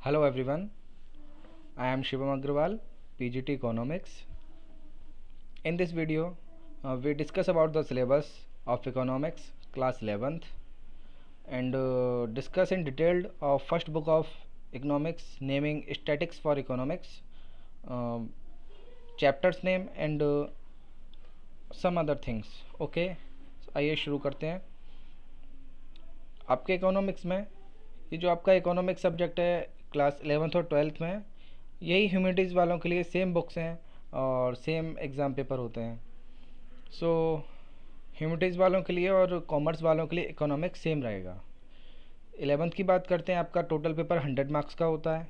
Hello everyone, I am Shivam Agrawal, PGT Economics. In this video, we discuss about the syllabus of Economics, class 11th, and discuss in detail of first book of Economics, naming Statics for Economics, um, chapters name and some other things. Okay, so आइए शुरू करते हैं. आपके economics में ये जो आपका economics subject है क्लास 11th और 12th में, यही ह्यूमैनिटीज़ वालों के लिए सेम बुक्स हैं और सेम एग्ज़ाम पेपर होते हैं. सो ह्यूमैनिटीज़ वालों के लिए और कॉमर्स वालों के लिए इकोनॉमिक्स सेम रहेगा. 11th की बात करते हैं, आपका टोटल पेपर 100 मार्क्स का होता है.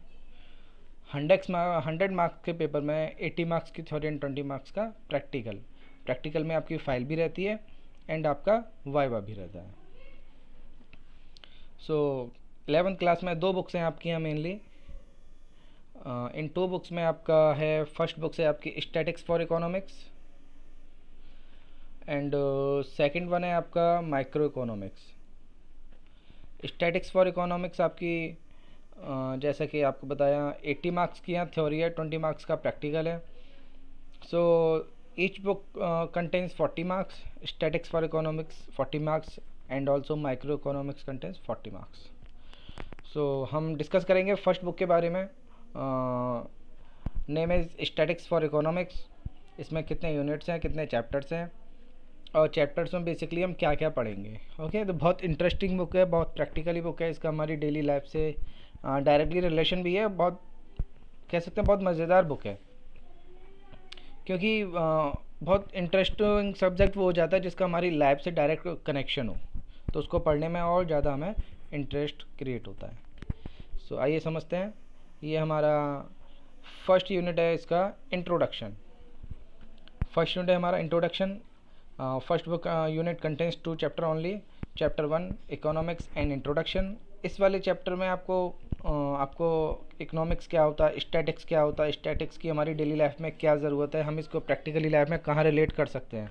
100 मार्क्स के पेपर में 80 मार्क्स की थ्योरी एंड 20 मार्क्स का प्रैक्टिकल में आपकी फ़ाइल भी रहती है एंड आपका वाइवा भी रहता है. सो 11th क्लास में दो बुक्स हैं आपकी यहाँ मेनली. इन टू बुक्स में आपका है, फर्स्ट बुक है आपकी statics for economics and second one है आपका micro economics. Statics for economics आपकी जैसा कि आपको बताया 80 मार्क्स की यहाँ थ्योरी है, 20 मार्क्स का प्रैक्टिकल है. So each book contains 40 marks. Statics for economics 40 marks and also micro economics contains 40 marks. So हम डिस्कस करेंगे फर्स्ट बुक के बारे में. Name is statics for economics. इसमें कितने यूनिट्स हैं, कितने चैप्टर्स हैं और चैप्टर्स में बेसिकली हम क्या क्या पढ़ेंगे. ओके, तो बहुत इंटरेस्टिंग बुक है, बहुत प्रैक्टिकली बुक है. इसका हमारी डेली लाइफ से डायरेक्टली रिलेशन भी है. बहुत कह सकते हैं बहुत मज़ेदार बुक है, क्योंकि बहुत इंटरेस्टिंग सब्जेक्ट वो हो जाता है जिसका हमारी लाइफ से डायरेक्ट कनेक्शन हो, तो उसको पढ़ने में और ज़्यादा हमें इंटरेस्ट क्रिएट होता है. सो आइए समझते हैं. ये हमारा फर्स्ट यूनिट है, इसका इंट्रोडक्शन. फर्स्ट यूनिट है हमारा introduction. First book unit contains 2 chapter only. Chapter 1 economics and introduction. इस वाले चैप्टर में आपको इकोनॉमिक्स क्या होता है, स्टैटिक्स क्या होता है, स्टैटिक्स की हमारी डेली लाइफ में क्या ज़रूरत है, हम इसको प्रैक्टिकली लाइफ में कहाँ रिलेट कर सकते हैं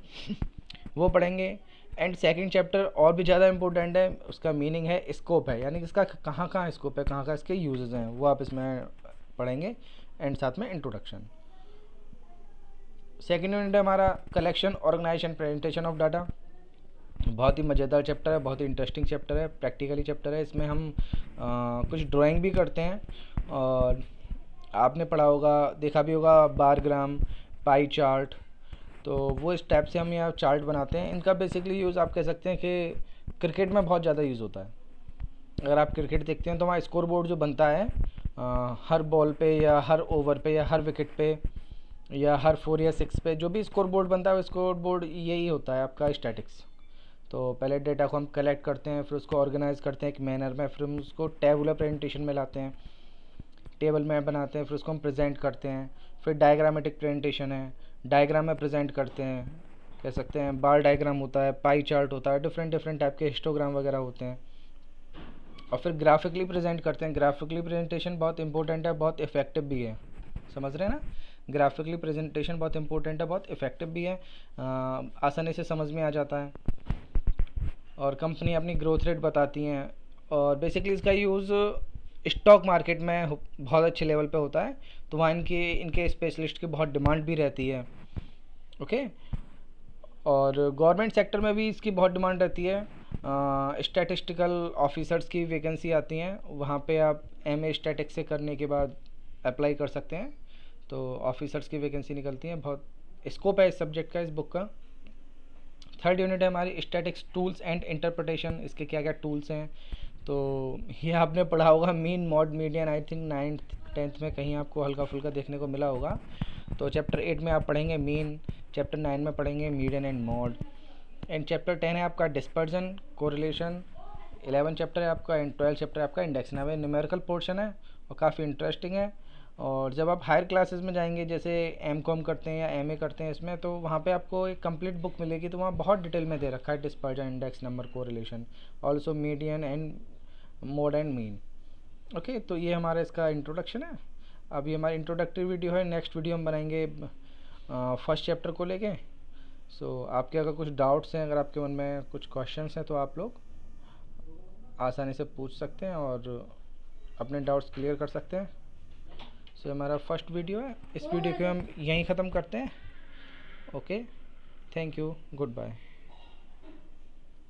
वो पढ़ेंगे. एंड सेकंड चैप्टर और भी ज़्यादा इंपॉर्टेंट है, उसका मीनिंग है स्कोप है, यानी कि इसका कहाँ कहाँ स्कोप है, कहाँ कहाँ इसके यूजेस हैं, वो आप इसमें पढ़ेंगे. एंड साथ में इंट्रोडक्शन. सेकेंड यूनिट है हमारा collection, organisation, presentation of data. बहुत ही मज़ेदार चैप्टर है, बहुत ही इंटरेस्टिंग चैप्टर है, प्रैक्टिकली चैप्टर है. इसमें हम कुछ ड्राइंग भी करते हैं और आपने पढ़ा होगा, देखा भी होगा बार ग्राम, पाई चार्ट. तो वो इस टाइप से हम यहाँ चार्ट बनाते हैं. इनका बेसिकली यूज़ आप कह सकते हैं कि क्रिकेट में बहुत ज़्यादा यूज़ होता है. अगर आप क्रिकेट देखते हैं तो वहाँ स्कोर बोर्ड जो बनता है हर बॉल पे या हर ओवर पे या हर विकेट पे या हर 4 या 6 पे जो भी स्कोर बोर्ड बनता है, वो स्कोर बोर्ड यही होता है आपका स्टैटिक्स. तो पहले डेटा को हम कलेक्ट करते हैं, फिर उसको ऑर्गेनाइज करते हैं एक मैनर में, फिर हम उसको टेबुलर प्रेजेंटेशन में लाते हैं, टेबल में बनाते हैं, फिर उसको हम प्रेजेंट करते हैं. फिर डायग्रामेटिक प्रेजेंटेशन है, डायग्राम में प्रेजेंट करते हैं, कह सकते हैं बार डायग्राम होता है, पाई चार्ट होता है, डिफरेंट डिफरेंट टाइप के हिस्टोग्राम वगैरह होते हैं. और फिर ग्राफिकली प्रेजेंट करते हैं. ग्राफिकली प्रेजेंटेशन बहुत इंपॉर्टेंट है, बहुत इफेक्टिव भी है. समझ रहे हैं ना, ग्राफिकली प्रेजेंटेशन बहुत इंपॉर्टेंट है, बहुत इफेक्टिव भी है, आसानी से समझ में आ जाता है और कंपनी अपनी ग्रोथ रेट बताती हैं. और बेसिकली इसका यूज़ स्टॉक मार्केट में बहुत अच्छे लेवल पे होता है, तो वहाँ इनके स्पेशलिस्ट की बहुत डिमांड भी रहती है. ओके, और गवर्नमेंट सेक्टर में भी इसकी बहुत डिमांड रहती है. स्टैटिस्टिकल ऑफिसर्स की वैकेंसी आती हैं, वहाँ पे आप एमए स्टैटिक्स से करने के बाद अप्लाई कर सकते हैं, तो ऑफिसर्स की वैकेंसी निकलती हैं. बहुत स्कोप है इस सब्जेक्ट का, इस बुक का. थर्ड यूनिट है हमारी स्टैटिक्स टूल्स एंड इंटरप्रिटेशन. इसके क्या क्या टूल्स हैं, तो ये आपने पढ़ा होगा mean, mod, median. I think 9th 10th में कहीं आपको हल्का फुल्का देखने को मिला होगा. तो चैप्टर 8 में आप पढ़ेंगे मीन, चैप्टर 9 में पढ़ेंगे median and mod. And chapter 10 है आपका डिस्पर्जन, कोरिलेशन. 11 चैप्टर है आपका एंड 12 चैप्टर है आपका इंडेक्स. ना न्यूमेरिकल पोर्शन है और काफ़ी इंटरेस्टिंग है. और जब आप हायर क्लासेस में जाएंगे, जैसे एम.कॉम करते हैं या एम.ए करते हैं इसमें, तो वहाँ पे आपको एक कंप्लीट बुक मिलेगी, तो वहाँ बहुत डिटेल में दे रखा है dispersion, index, number, correlation, also median and mode and mean. Okay, तो ये हमारा इसका इंट्रोडक्शन है. अभी हमारी इंट्रोडक्टरी वीडियो है, नेक्स्ट वीडियो हम बनाएंगे फर्स्ट चैप्टर को लेके. सो आपके अगर कुछ डाउट्स हैं, अगर आपके मन में कुछ क्वेश्चंस हैं, तो आप लोग आसानी से पूछ सकते हैं और अपने डाउट्स क्लियर कर सकते हैं। सो हमारा फर्स्ट वीडियो है, इस वीडियो को हम यहीं ख़त्म करते हैं। Okay, thank you, good bye.